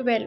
12।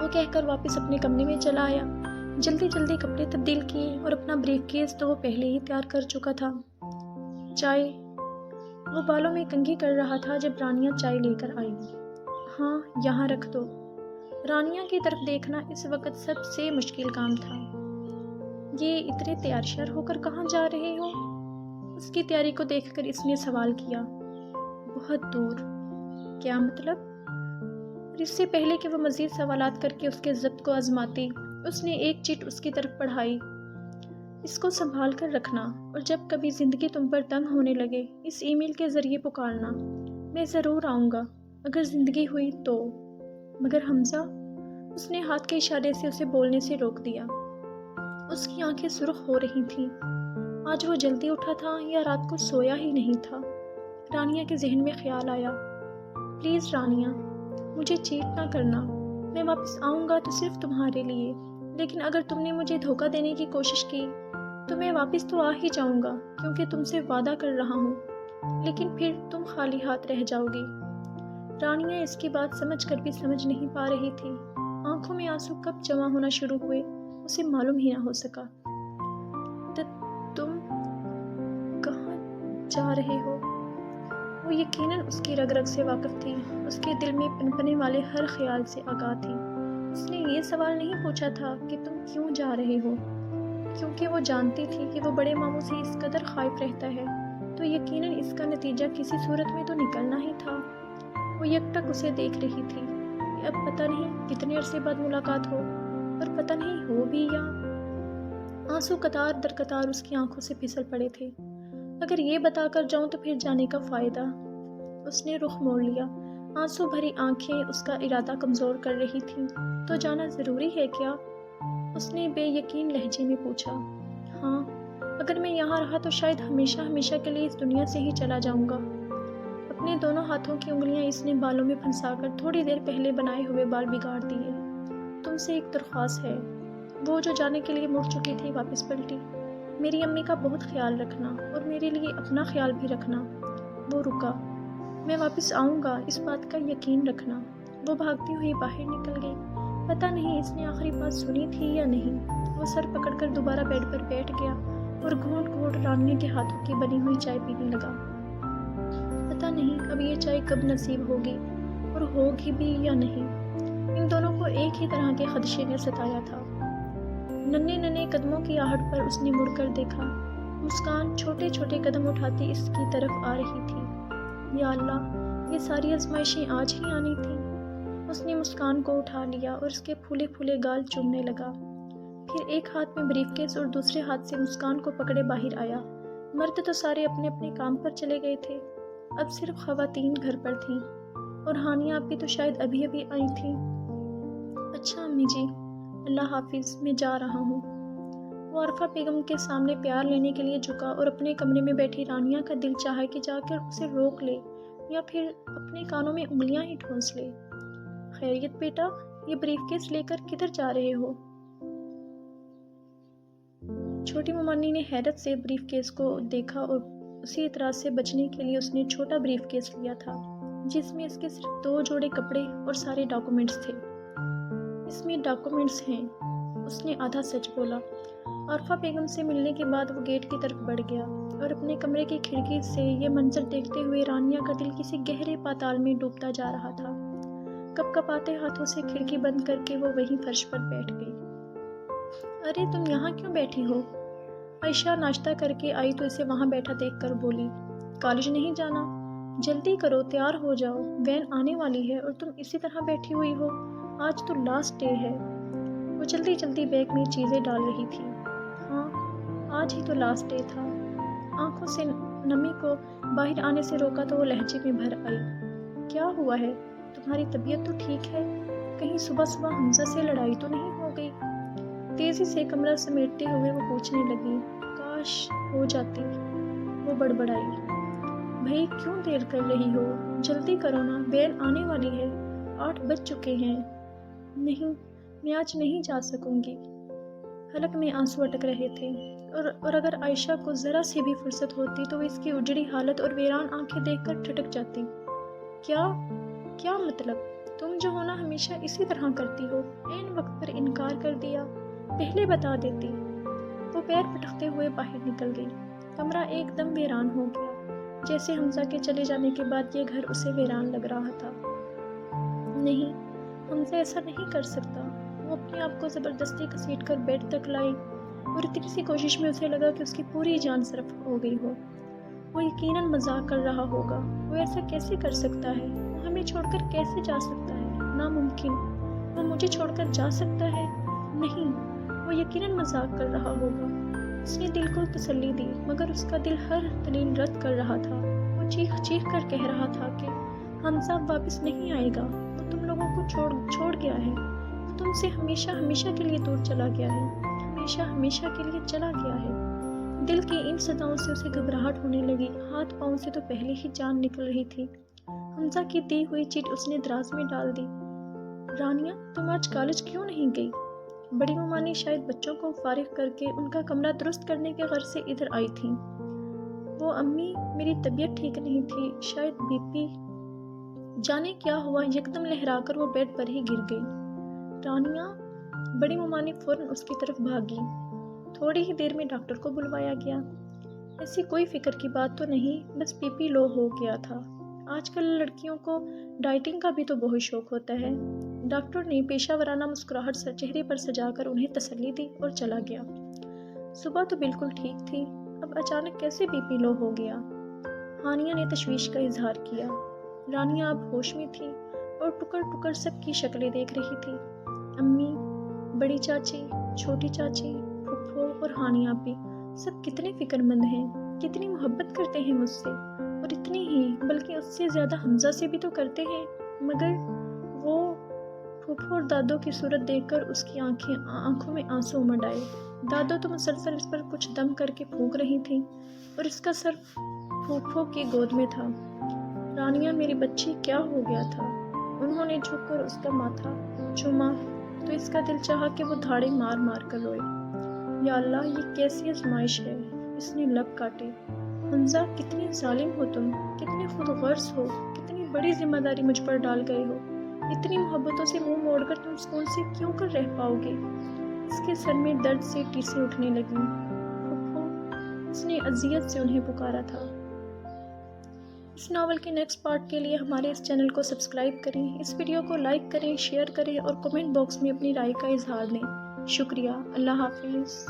وہ کہہ کر واپس اپنے کمرے میں چلا آیا۔ جلدی جلدی کپڑے تبدیل کیے اور اپنا بریف کیس تو وہ پہلے ہی تیار کر چکا تھا۔ چائے؟ وہ بالوں میں کنگھی کر رہا تھا جب رانیہ چائے لے کر آئی۔ ہاں، یہاں رکھ دو۔ رانیہ کی طرف دیکھنا اس وقت سب سے مشکل کام تھا۔ یہ اتنے تیار شیار ہو کر کہاں جا رہے ہو؟ اس کی تیاری کو دیکھ کر اس نے سوال کیا۔ بہت دور۔ کیا مطلب؟ اور اس سے پہلے کہ وہ مزید سوالات کر کے اس کے ضبط کو آزماتی، اس نے ایک چٹ اس کی طرف پڑھائی۔ اس کو سنبھال کر رکھنا اور جب کبھی زندگی تم پر تنگ ہونے لگے اس ای میل کے ذریعے پکارنا۔ میں ضرور آؤں گا اگر زندگی ہوئی تو۔ مگر حمزہ؟ اس نے ہاتھ کے اشارے سے اسے بولنے سے روک دیا۔ اس کی آنکھیں سرخ ہو رہی تھیں۔ آج وہ جلدی اٹھا تھا یا رات کو سویا ہی نہیں تھا؟ رانیہ کے ذہن میں خیال آیا۔ پلیز رانیہ، مجھے چیٹ نہ کرنا۔ میں واپس آؤں گا تو صرف تمہارے لیے، لیکن اگر تم نے مجھے دھوکہ دینے کی کوشش کی تو میں واپس تو آ ہی جاؤں گا کیونکہ تم سے وعدہ کر رہا ہوں، لیکن پھر تم خالی ہاتھ رہ جاؤ گی۔ رانیہ اس کی بات سمجھ کر بھی سمجھ نہیں پا رہی تھی۔ آنکھوں میں آنسو کب جمع ہونا شروع ہوئے اسے معلوم ہی نہ ہو سکا۔ تم کہاں جا رہے ہو؟ وہ یقیناً اس کی رگ رگ سے واقف تھی، اس کے دل میں پنپنے والے ہر خیال سے آگاہ تھی۔ اس نے یہ سوال نہیں پوچھا تھا کہ تم کیوں جا رہے ہو، کیونکہ وہ جانتی تھی کہ وہ بڑے ماموں سے اس قدر خائف رہتا ہے تو یقیناً اس کا نتیجہ کسی صورت میں تو نکلنا ہی تھا۔ وہ یک ٹک اسے دیکھ رہی تھی کہ اب پتہ نہیں کتنے عرصے بعد ملاقات ہو، اور پتہ نہیں ہو بھی یا۔ آنسو قطار در قطار اس کی آنکھوں سے پھسل پڑے تھے۔ اگر یہ بتا کر جاؤں تو پھر جانے کا فائدہ؟ اس نے رخ موڑ لیا۔ آنسو بھری آنکھیں اس کا ارادہ کمزور کر رہی تھیں۔ تو جانا ضروری ہے کیا؟ اس نے بے یقین لہجے میں پوچھا۔ ہاں، اگر میں یہاں رہا تو شاید ہمیشہ ہمیشہ کے لیے اس دنیا سے ہی چلا جاؤں گا۔ اپنے دونوں ہاتھوں کی انگلیاں اس نے بالوں میں پھنسا کر تھوڑی دیر پہلے بنائے ہوئے بال بگاڑ دیے۔ تم سے ایک درخواست ہے۔ وہ جو جانے کے لیے مڑ چکی تھی واپس پلٹی۔ میری امی کا بہت خیال رکھنا اور میرے لیے اپنا خیال بھی رکھنا۔ وہ رکا۔ میں واپس آؤں گا، اس بات کا یقین رکھنا۔ وہ بھاگتی ہوئی باہر نکل گئی۔ پتہ نہیں اس نے آخری بات سنی تھی یا نہیں۔ وہ سر پکڑ کر دوبارہ بیڈ پر بیٹھ گیا اور گھونٹ گھونٹ رانیہ کے ہاتھوں کی بنی ہوئی چائے پینے لگا۔ پتہ نہیں اب یہ چائے کب نصیب ہوگی اور ہوگی بھی یا نہیں۔ ان دونوں کو ایک ہی طرح کے خدشے نے ستایا تھا۔ ننھے ننھے قدموں کی آہٹ پر اس نے مڑ کر دیکھا۔ مسکان چھوٹے چھوٹے قدم اٹھاتی اس کی طرف آ رہی تھی۔ یا اللہ، یہ ساری آزمائشیں آج ہی آنی تھیں۔ اس نے مسکان کو اٹھا لیا اور اس کے پھولے پھولے گال چومنے لگا۔ پھر ایک ہاتھ میں بریف کیس اور دوسرے ہاتھ سے مسکان کو پکڑے باہر آیا۔ مرد تو سارے اپنے اپنے کام پر چلے گئے تھے، اب صرف خواتین گھر پر تھیں، اور ہانیہ آپی تو شاید ابھی ابھی آئی تھیں۔ اچھا امی جی، اللہ حافظ، میں جا رہا ہوں۔ وہ عارفہ بیگم کے سامنے پیار لینے کے لیے جھکا اور اپنے کمرے میں بیٹھی رانیہ کا دل چاہا کہ جا کر اسے روک لے یا پھر اپنے کانوں میں انگلیاں ہی ٹھونس لے۔ خیریت بیٹا، یہ بریف کیس لے کر کدھر جا رہے ہو؟ چھوٹی ممانی نے حیرت سے بریف کیس کو دیکھا اور اسی اعتراض سے بچنے کے لیے اس نے چھوٹا بریف کیس لیا تھا جس میں اس کے صرف 2 جوڑے کپڑے اور سارے ڈاکومنٹس تھے۔ اس میں ڈاکومنٹس ہیں، اس نے آدھا سچ بولا۔ عارفہ بیگم سے ملنے کے بعد وہ گیٹ کی طرف بڑھ گیا اور اپنے کمرے کی کھڑکی سے یہ منظر دیکھتے ہوئے رانیہ کا دل کسی گہرے پاتال میں ڈوبتا جا رہا تھا۔ کپ کپاتے ہاتھوں سے کھڑکی بند کر کے وہ وہیں فرش پر بیٹھ گئی۔ ارے تم یہاں کیوں بیٹھی ہو؟ عائشہ ناشتہ کر کے آئی تو اسے وہاں بیٹھا دیکھ کر بولی۔ کالج نہیں جانا؟ جلدی کرو، تیار ہو جاؤ، وین آنے والی ہے اور تم اسی طرح بیٹھی ہوئی ہو۔ آج تو لاسٹ ڈے ہے۔ وہ جلدی جلدی بیگ میں چیزیں ڈال رہی تھی۔ ہاں، آج ہی تو لاسٹ ڈے تھا۔ آنکھوں سے نمی کو باہر آنے سے روکا تو وہ لہجے میں بھر آئی۔ کیا ہوا ہے؟ تمہاری طبیعت تو ٹھیک ہے؟ کہیں صبح صبح حمزہ سے لڑائی تو نہیں ہو گئی؟ تیزی سے کمرہ سمیٹتے ہوئے وہ پوچھنے لگی۔ کاش ہو جاتی، وہ بڑبڑائی۔ بھئی کیوں دیر کر رہی ہو؟ جلدی کرو نا، وین آنے والی ہے، 8 بج چکے ہیں۔ نہیں، میں آج نہیں جا سکوں گی۔ حلق میں آنسو اٹک رہے تھے اور اگر عائشہ کو ذرا سی بھی فرصت ہوتی تو وہ اس کی اجڑی حالت اور ویران آنکھیں دیکھ کر ٹھٹک جاتی۔ کیا مطلب؟ تم جو ہونا ہمیشہ اسی طرح کرتی ہو، عین وقت پر انکار کر دیا، پہلے بتا دیتی۔ وہ پیر پٹکتے ہوئے باہر نکل گئی۔ کمرہ ایک دم ویران ہو گیا، جیسے حمزہ کے چلے جانے کے بعد یہ گھر اسے ویران لگ رہا تھا۔ نہیں، حمزہ ایسا نہیں کر سکتا۔ وہ اپنے آپ کو زبردستی گھسیٹ کر بیڈ تک لائی اور اتنی سی کوشش میں اسے لگا کہ اس کی پوری جان صرف ہو گئی ہو۔ وہ یقیناً مذاق کر رہا ہوگا۔ وہ ایسا کیسے کر سکتا ہے؟ وہ ہمیں چھوڑ کر کیسے جا سکتا ہے؟ ناممکن۔ وہ مجھے چھوڑ کر جا سکتا ہے؟ نہیں، وہ یقیناً مذاق کر رہا ہوگا۔ اس نے دل کو تسلی دی، مگر اس کا دل ہر دلیل رد کر رہا تھا۔ وہ چیخ چیخ کر کہہ رہا تھا کہ حمزہ واپس نہیں آئے گا، وہ تم لوگوں کو چھوڑ گیا ہے، وہ تم سے ہمیشہ ہمیشہ کے لیے دور چلا گیا ہے، ہمیشہ ہمیشہ کے لیے چلا گیا ہے۔ دل کی ان صداؤں سے اسے گھبراہٹ ہونے لگی، ہاتھ پاؤں سے تو پہلے ہی جان نکل رہی تھی۔ حمزہ کی دی ہوئی چٹ اس نے دراز میں ڈال دی۔ رانیہ، تم آج کالج کیوں نہیں گئی؟ بڑی ممانی شاید بچوں کو فارغ کر کے ان کا کمرہ درست کرنے کے غرض سے ادھر آئی تھیں۔ وہ امی، میری طبیعت ٹھیک نہیں تھی، شاید بی پی۔ جانے کیا ہوا، یکدم لہرا کر وہ بیڈ پر ہی گر گئی۔ رانیہ، بڑی ممانی فوراً اس کی طرف بھاگی۔ تھوڑی ہی دیر میں ڈاکٹر کو بلوایا گیا۔ ایسی کوئی فکر کی بات تو نہیں، بس بی پی لو ہو گیا تھا۔ آج کل لڑکیوں کو ڈائٹنگ کا بھی تو بہت شوق ہوتا ہے۔ ڈاکٹر نے پیشہ ورانہ مسکراہٹ چہرے پر سجا کر انہیں تسلی دی اور چلا گیا۔ صبح تو بالکل ٹھیک تھی، اب اچانک کیسے بی پی لو ہو گیا؟ ہانیہ نے تشویش کا اظہار کیا۔ رانیہ اب ہوش میں تھی اور ٹکر ٹکر سب کی شکلیں دیکھ رہی تھی۔ امی، بڑی چاچی، چھوٹی چاچی، پھپھو اور ہانیہ بھی سب کتنے فکر مند ہیں، کتنی محبت کرتے ہیں مجھ سے، اور اتنی ہی بلکہ اس سے زیادہ حمزہ سے بھی تو کرتے ہیں۔ مگر وہ پھپھو اور دادو کی صورت دیکھ کر اس کی آنکھوں میں آنسو امڈ آئے۔ دادو تو مسلسل اس پر کچھ دم کر کے پھونک رہی تھیں اور اس کا سر پھپھو کی گود میں تھا۔ رانیہ، میری بچی، کیا ہو گیا تھا؟ انہوں نے جھک کر اس کا ماتھا چوما تو اس کا دل چاہا کہ وہ دھاڑے مار مار کر روئے۔ یا اللہ، یہ کیسی آزمائش ہے! اس نے لب کاٹے۔ حمزہ، کتنی ظالم ہو تم، کتنے خود غرض ہو، کتنی بڑی ذمہ داری مجھ پر ڈال گئے ہو۔ اتنی محبتوں سے منہ موڑ کر تم اسکول سے کیوں کر رہ پاؤ گے؟ اس کے سر میں درد سے ٹیسیں اٹھنے لگیں۔ پھپھو، اس نے اذیت سے انہیں پکارا تھا۔ اس ناول کے نیکسٹ پارٹ کے لیے ہمارے اس چینل کو سبسکرائب کریں، اس ویڈیو کو لائک کریں، شیئر کریں اور کمنٹ باکس میں اپنی رائے کا اظہار دیں۔ شکریہ۔ اللہ حافظ۔